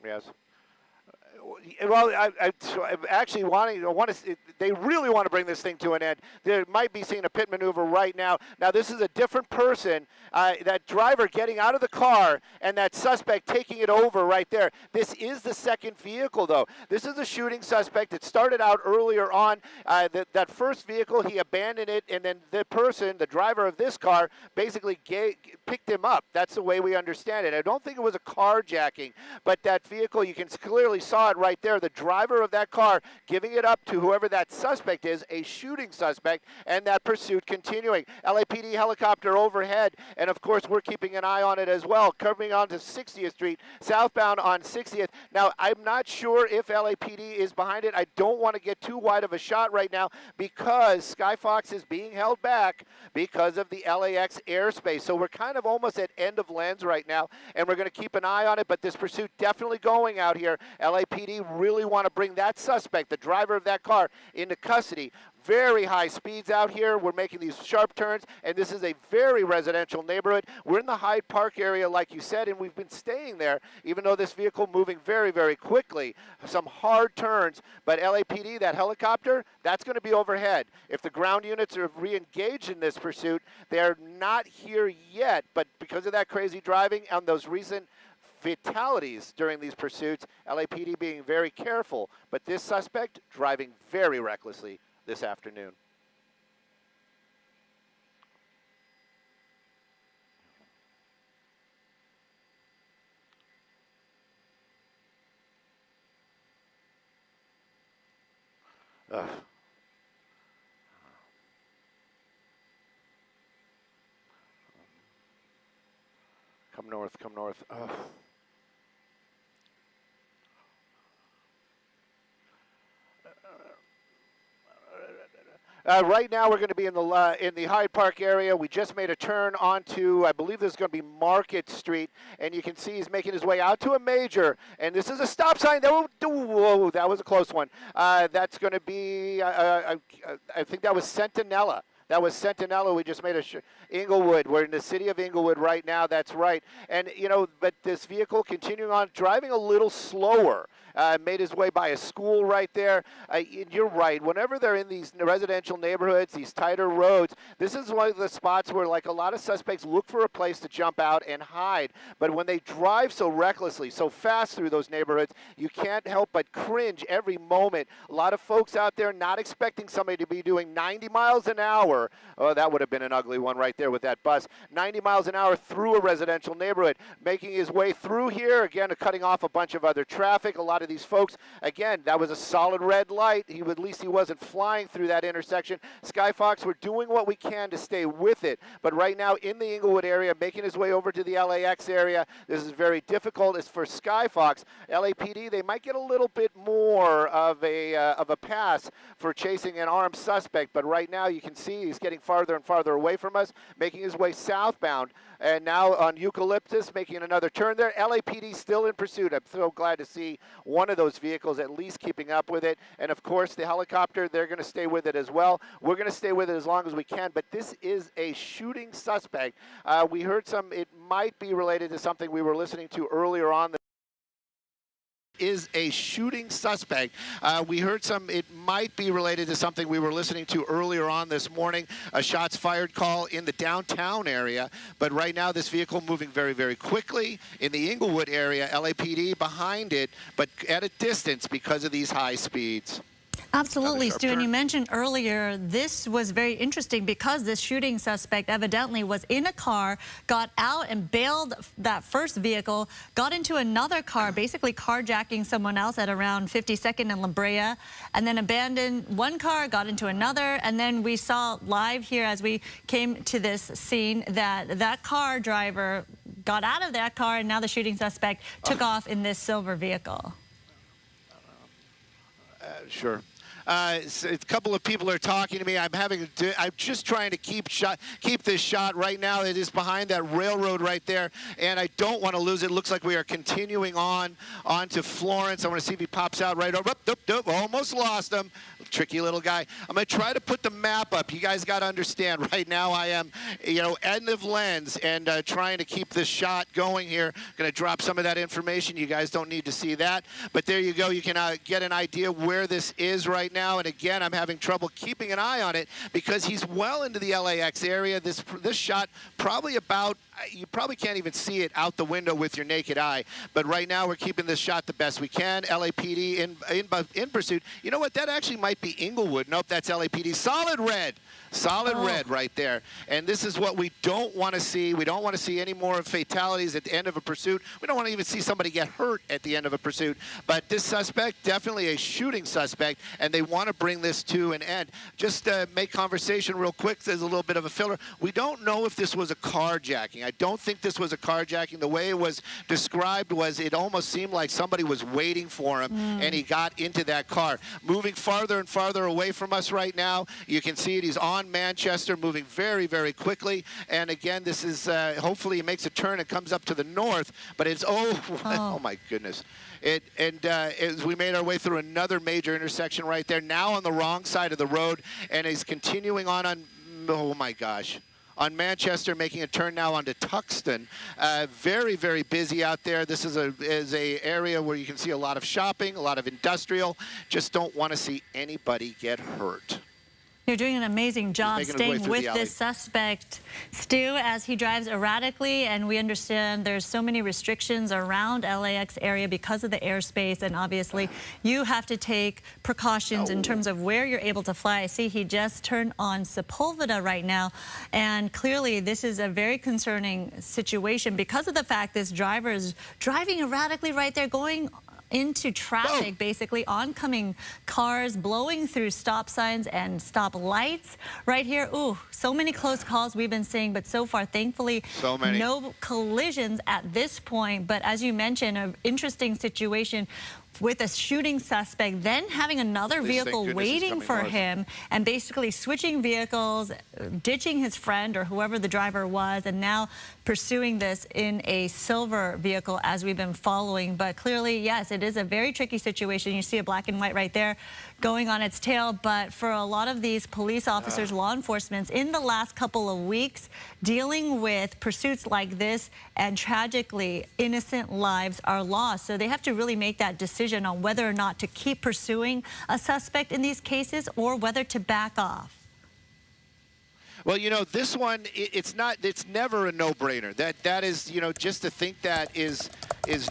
Yes. Well, I'm actually they really want to bring this thing to an end. They might be seeing a pit maneuver right now. Now, this is a different person, that driver getting out of the car and that suspect taking it over right there. This is the second vehicle, though. This is a shooting suspect. It started out earlier on. That first vehicle, he abandoned it, and then the person, the driver of this car, basically picked him up. That's the way we understand it. I don't think it was a carjacking, but that vehicle, you can clearly saw it right there, the driver of that car giving it up to whoever that suspect is, a shooting suspect, and that pursuit continuing. LAPD helicopter overhead, and of course we're keeping an eye on it as well, coming onto 60th Street, southbound on 60th. Now, I'm not sure if LAPD is behind it. I don't want to get too wide of a shot right now because Skyfox is being held back because of the LAX airspace. So we're kind of almost at end of lens right now, and we're going to keep an eye on it, but this pursuit definitely going out here. LAPD really want to bring that suspect, the driver of that car, into custody. Very high speeds out here. We're making these sharp turns, and this is a very residential neighborhood. We're in the Hyde Park area, like you said, and we've been staying there, even though this vehicle moving very, very quickly. Some hard turns, but LAPD, that helicopter, that's going to be overhead. If the ground units are re-engaged in this pursuit, they're not here yet, but because of that crazy driving and those recent fatalities during these pursuits, LAPD being very careful, but this suspect driving very recklessly this afternoon. Ugh. Come north, come north. Ugh. Right now, we're going to be in the Hyde Park area. We just made a turn onto, I believe this is going to be Market Street, and you can see he's making his way out to a major. And this is a stop sign. Whoa, that was a close one. That's going to be, I think that was Centinela. That was Centinela. We just made a Inglewood. We're in the city of Inglewood right now. That's right. And, you know, but this vehicle continuing on, driving a little slower. Made his way by a school right there. You're right. Whenever they're in these residential neighborhoods, these tighter roads, this is one of the spots where, like, a lot of suspects look for a place to jump out and hide. But when they drive so recklessly, so fast through those neighborhoods, you can't help but cringe every moment. A lot of folks out there not expecting somebody to be doing 90 miles an hour. Oh, that would have been an ugly one right there with that bus. 90 miles an hour through a residential neighborhood, making his way through here, again, cutting off a bunch of other traffic. A lot of these folks, again, that was a solid red light. At least he wasn't flying through that intersection. Skyfox, we're doing what we can to stay with it. But right now in the Inglewood area, making his way over to the LAX area, this is very difficult. As for Skyfox, LAPD, they might get a little bit more of a pass for chasing an armed suspect. But right now you can see he's getting farther and farther away from us, making his way southbound. And now on Eucalyptus, making another turn there. LAPD still in pursuit. I'm so glad to see one of those vehicles at least keeping up with it. And of course, the helicopter, they're going to stay with it as well. We're going to stay with it as long as we can. But this is a shooting suspect. We heard it might be related to something we were listening to earlier on. Is a shooting suspect. We heard it might be related to something we were listening to earlier on this morning, a shots fired call in the downtown area. But right now, this vehicle moving very, very quickly in the Inglewood area, LAPD behind it, but at a distance because of these high speeds. Absolutely, Stu, and you mentioned earlier this was very interesting because this shooting suspect evidently was in a car, got out and bailed that first vehicle, got into another car, basically carjacking someone else at around 52nd and La Brea, and then abandoned one car, got into another, and then we saw live here as we came to this scene that car driver got out of that car, and now the shooting suspect took off in this silver vehicle. Sure. A couple of people are talking to me. I'm just trying to keep this shot right now. It is behind that railroad right there, and I don't want to lose it. Looks like we are continuing on to Florence. I want to see if he pops out right over. Almost lost him. Tricky little guy. I'm going to try to put the map up. You guys got to understand. Right now, I am, end of lens and trying to keep this shot going here. Going to drop some of that information. You guys don't need to see that, but there you go. You can get an idea where this is right now. And again, I'm having trouble keeping an eye on it because he's well into the LAX area. This shot probably about, you probably can't even see it out the window with your naked eye. But right now we're keeping this shot the best we can. LAPD in pursuit. You know what? That actually might be Inglewood. Nope, that's LAPD. Solid red. Solid red right there. And this is what we don't want to see. We don't want to see any more fatalities at the end of a pursuit. We don't want to even see somebody get hurt at the end of a pursuit. But this suspect, definitely a shooting suspect, and they want to bring this to an end. Just make conversation real quick. There's a little bit of a filler. We don't know if this was a carjacking. I don't think this was a carjacking. The way it was described was it almost seemed like somebody was waiting for him, and he got into that car. Moving farther and farther away from us right now. You can see it. He's on Manchester, moving very, very quickly. And again, this is hopefully he makes a turn and comes up to the north. But it's oh my goodness. We made our way through another major intersection right there. Now on the wrong side of the road, and he's continuing on. Oh my gosh. On Manchester, making a turn now onto Tuxton. Very, very busy out there. This is a area where you can see a lot of shopping, a lot of industrial. Just don't want to see anybody get hurt. You're doing an amazing job staying with this suspect, Stu, as he drives erratically, and we understand there's so many restrictions around LAX area because of the airspace, and obviously you have to take precautions in terms of where you're able to fly. I see he just turned on Sepulveda right now, and clearly this is a very concerning situation because of the fact this driver is driving erratically right there, going into traffic, basically oncoming cars, blowing through stop signs and stop lights right here. Ooh, so many close calls we've been seeing, but so far, thankfully, no collisions at this point. But as you mentioned, an interesting situation with a shooting suspect, then having another vehicle waiting for him and basically switching vehicles, ditching his friend or whoever the driver was, and now pursuing this in a silver vehicle as we've been following. But clearly, yes, it is a very tricky situation. You see a black and white right there going on its tail. But for a lot of these police officers, law enforcement, in the last couple of weeks, dealing with pursuits like this, and tragically, innocent lives are lost. So they have to really make that decision on whether or not to keep pursuing a suspect in these cases or whether to back off. Well, you know, this one, it's never a no-brainer. That is, you know, just to think that is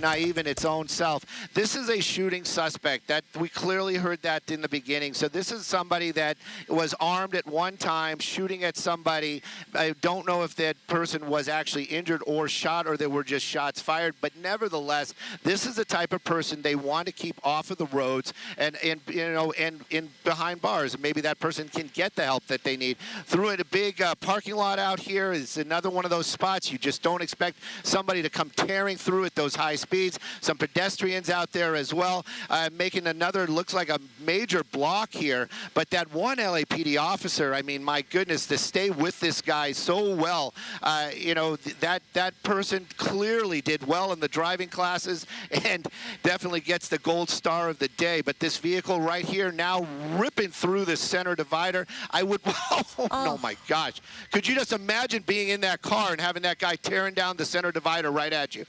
naive in its own self. This is a shooting suspect. That we clearly heard that in the beginning. So this is somebody that was armed at one time, shooting at somebody. I don't know if that person was actually injured or shot, or there were just shots fired. But nevertheless, this is the type of person they want to keep off of the roads and in behind bars. Maybe that person can get the help that they need. Through it, a big parking lot out here is another one of those spots you just don't expect somebody to come tearing through at those high speeds. Some pedestrians out there as well, making another, looks like a major block here. But that one LAPD officer, I mean, my goodness, to stay with this guy so well, you know, that person clearly did well in the driving classes and definitely gets the gold star of the day. But this vehicle right here now ripping through the center divider, I would, oh my gosh. Could you just imagine being in that car and having that guy tearing down the center divider right at you?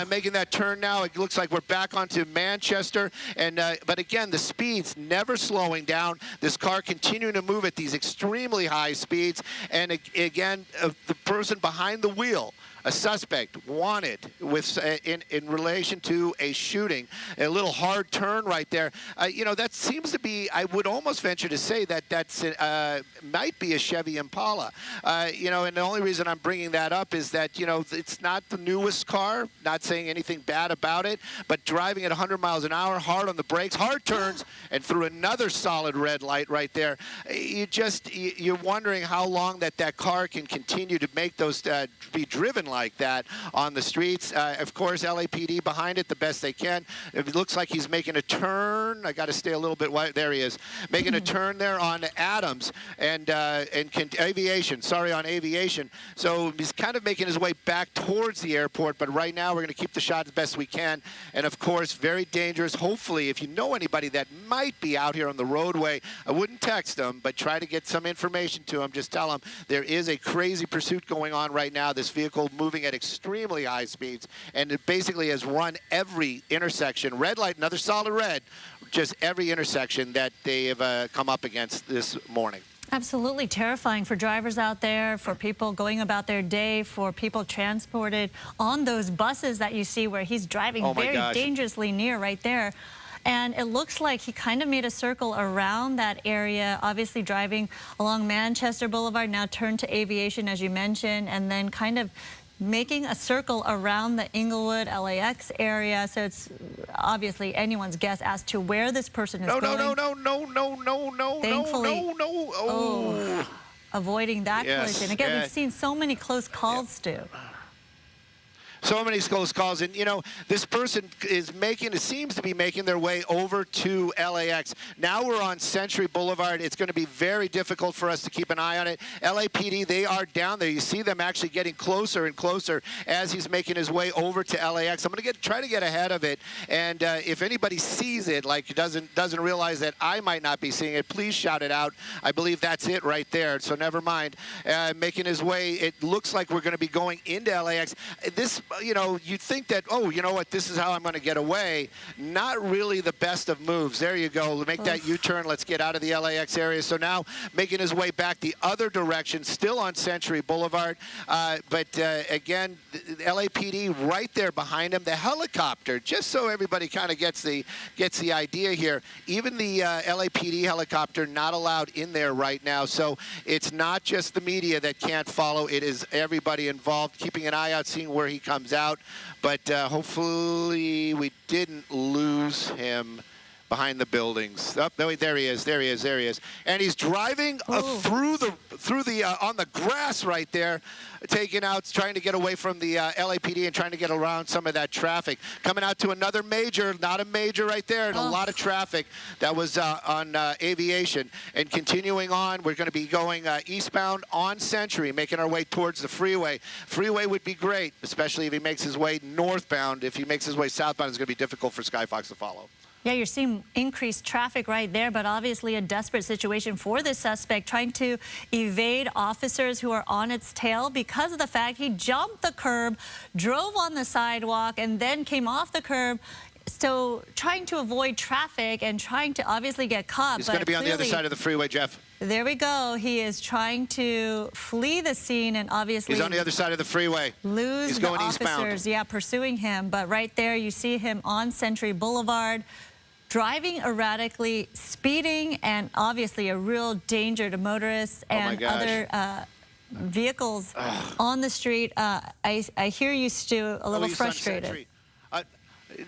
Making that turn now, it looks like we're back onto Manchester. And but again, the speed's never slowing down. This car continuing to move at these extremely high speeds. And again, the person behind the wheel, a suspect wanted with in relation to a shooting, a little hard turn right there. You know, that seems to be, I would almost venture to say that that's might be a Chevy Impala. You know, and the only reason I'm bringing that up is that, you know, it's not the newest car, not saying anything bad about it, but driving at 100 miles an hour, hard on the brakes, hard turns, and through another solid red light right there. You're wondering how long that car can continue to make those, be driven like like that on the streets. Of course, LAPD behind it the best they can. It looks like he's making a turn. I got to stay a little bit wide. There he is, making a turn there on Adams and Aviation. Sorry, on Aviation. So he's kind of making his way back towards the airport. But right now, we're going to keep the shot as best we can. And of course, very dangerous. Hopefully, if you know anybody that might be out here on the roadway, I wouldn't text them, but try to get some information to them. Just tell them there is a crazy pursuit going on right now. This vehicle moving at extremely high speeds, and it basically has run every intersection, red light, another solid red, just every intersection that they have come up against this morning. Absolutely terrifying for drivers out there, for people going about their day, for people transported on those buses that you see where he's driving very dangerously near right there. And it looks like he kind of made a circle around that area, obviously driving along Manchester Boulevard, now turned to Aviation, as you mentioned, and then kind of making a circle around the Inglewood, LAX area. So it's obviously anyone's guess as to where this person is going. Thankfully, avoiding that collision. Again, we've seen so many close calls, Stu. So many close calls, and you know, this person is making, it seems to be making their way over to LAX. Now we're on Century Boulevard. It's going to be very difficult for us to keep an eye on it. LAPD, they are down there. You see them actually getting closer and closer as he's making his way over to LAX. I'm going to try to get ahead of it, and if anybody sees it, like doesn't realize that I might not be seeing it, please shout it out. I believe that's it right there. So never mind. Making his way, it looks like we're going to be going into LAX. This, you know, you'd think that, oh, you know what, this is how I'm going to get away. Not really the best of moves. There you go. Make that U-turn. Let's get out of the LAX area. So now making his way back the other direction, still on Century Boulevard. But again, the LAPD right there behind him. The helicopter, just so everybody kind of gets the idea here. Even the LAPD helicopter not allowed in there right now. So it's not just the media that can't follow. It is everybody involved, keeping an eye out, seeing where he comes out. But hopefully we didn't lose him behind the buildings. Oh, no, there he is. There he is. There he is. And he's driving through the on the grass right there, taking out, trying to get away from the LAPD and trying to get around some of that traffic. Coming out to another major, not a major right there, and a lot of traffic. That was on Aviation. And continuing on, we're going to be going eastbound on Century, making our way towards the Freeway. Freeway would be great, especially if he makes his way northbound. If he makes his way southbound, it's going to be difficult for Skyfox to follow. Yeah, you're seeing increased traffic right there, but obviously a desperate situation for this suspect, trying to evade officers who are on its tail because of the fact he jumped the curb, drove on the sidewalk, and then came off the curb. So trying to avoid traffic and trying to obviously get caught. He's going to be on the other side of the freeway, Jeff. There we go. He is trying to flee the scene and obviously... He's on the other side of the freeway. Lose the officers, yeah, pursuing him. But right there, you see him on Century Boulevard, driving erratically, speeding, and obviously a real danger to motorists and other vehicles on the street. I hear you, Stu, a little frustrated.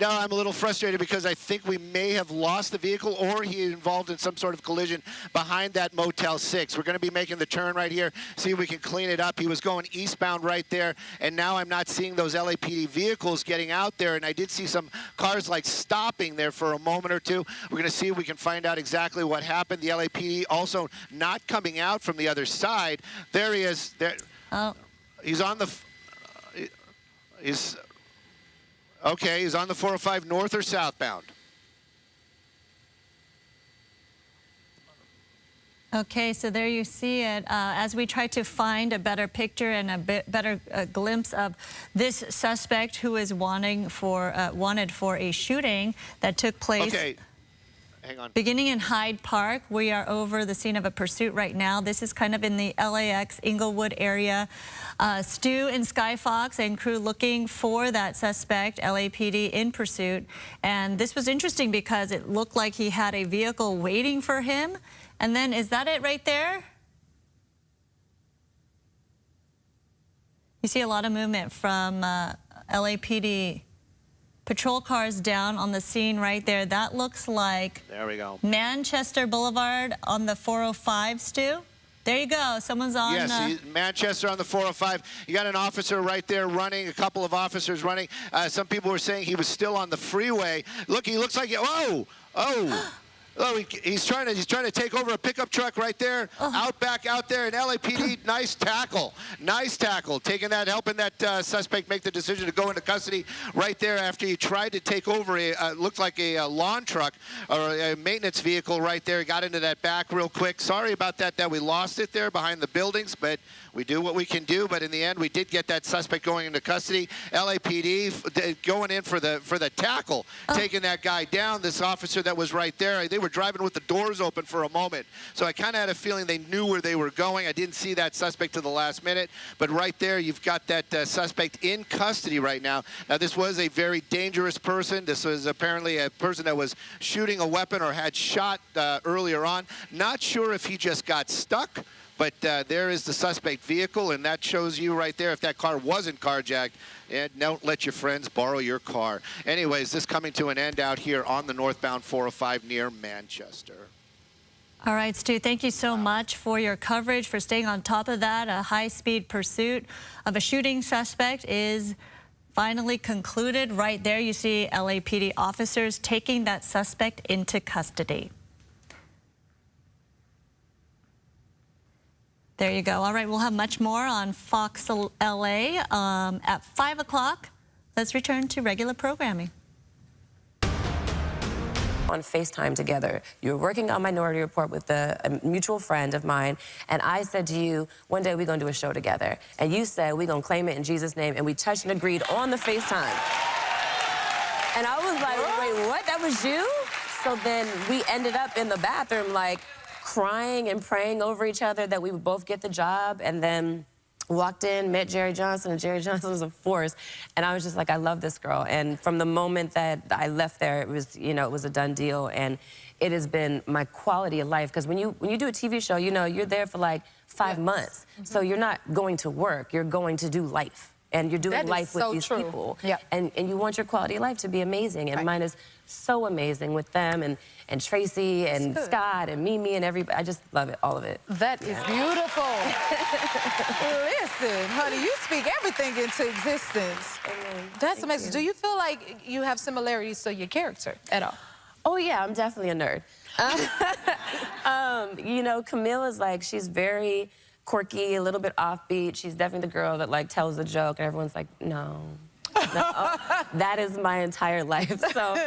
No, I'm a little frustrated because I think we may have lost the vehicle or he involved in some sort of collision behind that Motel 6. We're going to be making the turn right here, see if we can clean it up. He was going eastbound right there, and now I'm not seeing those LAPD vehicles getting out there, and I did see some cars like stopping there for a moment or two. We're going to see if we can find out exactly what happened. The LAPD also not coming out from the other side. There he is. There. Oh. He's on the... Okay, he's on the 405 north or southbound. Okay, so there you see it. As we try to find a better picture and a bit better glimpse of this suspect who is wanted for a shooting that took place. Okay. Hang on. Beginning in Hyde Park, we are over the scene of a pursuit right now. This is kind of in the LAX Inglewood area. Stu and Skyfox and crew looking for that suspect, LAPD in pursuit. And this was interesting because it looked like he had a vehicle waiting for him. And then, is that it right there? You see a lot of movement from LAPD. Patrol cars down on the scene right there. That looks like there we go. Manchester Boulevard on the 405, Stu. There you go. Someone's on. Yes, Manchester on the 405. You got an officer right there running, a couple of officers running. Some people were saying he was still on the freeway. Look, he looks like, oh. Oh, he's trying to take over a pickup truck right there, out there, and LAPD, nice tackle, helping that suspect make the decision to go into custody right there after he tried to take over looked like a lawn truck or a maintenance vehicle right there. He got into that back real quick. Sorry about that we lost it there behind the buildings, but we do what we can do. But in the end, we did get that suspect going into custody. LAPD going in for the tackle, taking that guy down. This officer that was right there, they were driving with the doors open for a moment. So I kind of had a feeling they knew where they were going. I didn't see that suspect to the last minute. But right there, you've got that suspect in custody right now. Now, this was a very dangerous person. This was apparently a person that was shooting a weapon or had shot earlier on. Not sure if he just got stuck. But there is the suspect vehicle, and that shows you right there if that car wasn't carjacked. And don't let your friends borrow your car. Anyways, this coming to an end out here on the northbound 405 near Manchester. All right, Stu, thank you so much for your coverage, for staying on top of that. A high-speed pursuit of a shooting suspect is finally concluded. Right there, you see LAPD officers taking that suspect into custody. There you go. All right, we'll have much more on Fox LA at 5 o'clock. Let's return to regular programming. On FaceTime together. You were working on Minority Report with a mutual friend of mine, and I said to you, one day we're going to do a show together. And you said, we're going to claim it in Jesus' name, and we touched and agreed on the FaceTime. And I was like, wait, what? That was you? So then we ended up in the bathroom, like, crying and praying over each other that we would both get the job, and then walked in, met Jerry Johnson, and Jerry Johnson was a force. And I was just like, I love this girl. And from the moment that I left there, it was, you know, it was a done deal. And it has been my quality of life. Because when you do a TV show, you know, you're there for like 5 months. So you're not going to work, you're going to do life. And you're doing life with these people. And you want your quality of life to be amazing. And mine is so amazing with them and Tracy and Scott and Mimi and everybody. I just love it, all of it. That is beautiful. Listen, honey, you speak everything into existence. That's amazing. Do you feel like you have similarities to your character at all? Oh, yeah, I'm definitely a nerd. You know, Camille is like, she's very quirky, a little bit offbeat. She's definitely the girl that like tells a joke and everyone's like, no. That is my entire life. So